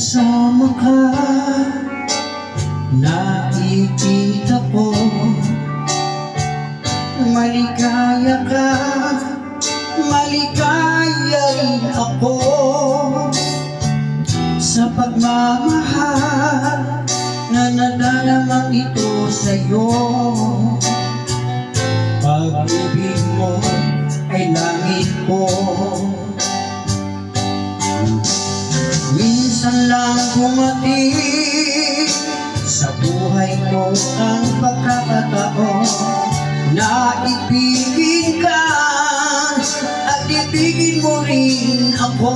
kasama ka, nakikita ko maligaya ka, maligaya rin ako sa pagmamahal na nadaramang ito sa'yo. Pag-ibig mo ay langit ko. Minsan lang dumating sa buhay ko ang pagkakataon na ibigin ka at ibigin mo rin ako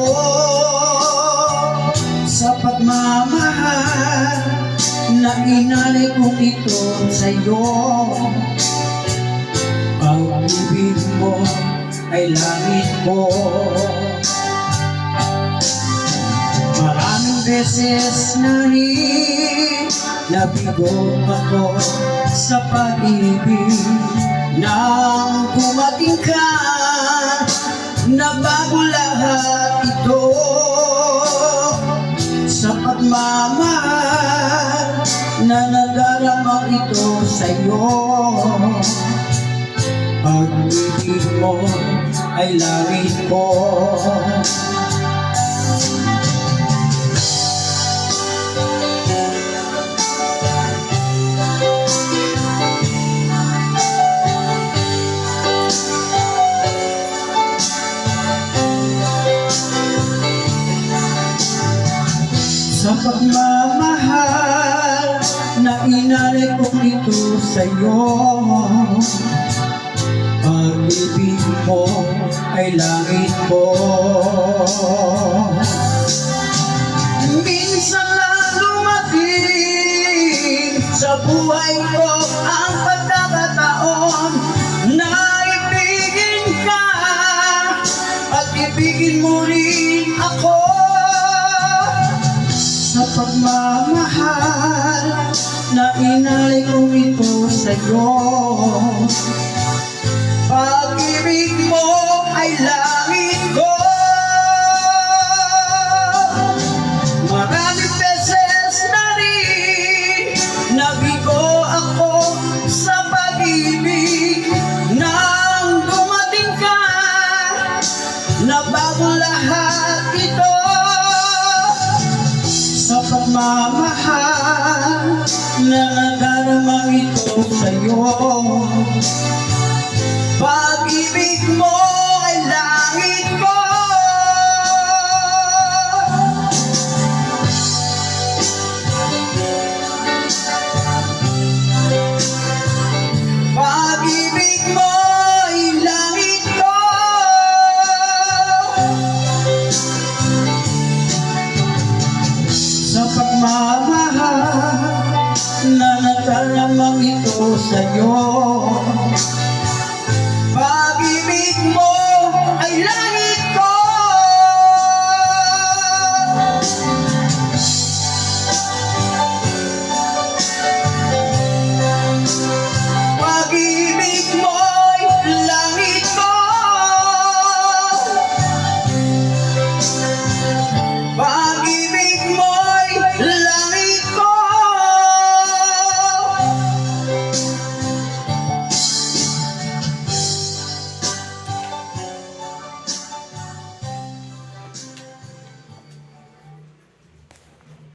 sa pagmamahal na inalay kong ito sa'yo. Ang ibig mo ay langit ko. Maraming beses na rin nabigo ako sa pag-ibig. Nang dumating ka, nabago lahat ito sa pagmamahal na nadarama ito sa'yo. Pag-ibig mo ay langit ko. Sa pagmamahal na inalay ko ito sa'yo. Pag-ibig mo ay langit ko. Minsan lang dumating sa buhay ko ang pagkakataon na ibigin ka at ibigin mo rin ako sa pagmamahal na inalay ko ito sa'yo. Pag-ibig mo ay langit ko. Maraming beses na rin nabigo ako sa pag-ibig. Nang dumating ka, nabago lahat ito sa pagmamahal na nadarama ito sa'yo. Pag-ibig mo ay langit ko. Pag-ibig mo ay langit ko. Sa pagmamahal na nadaramang ito sa'yo.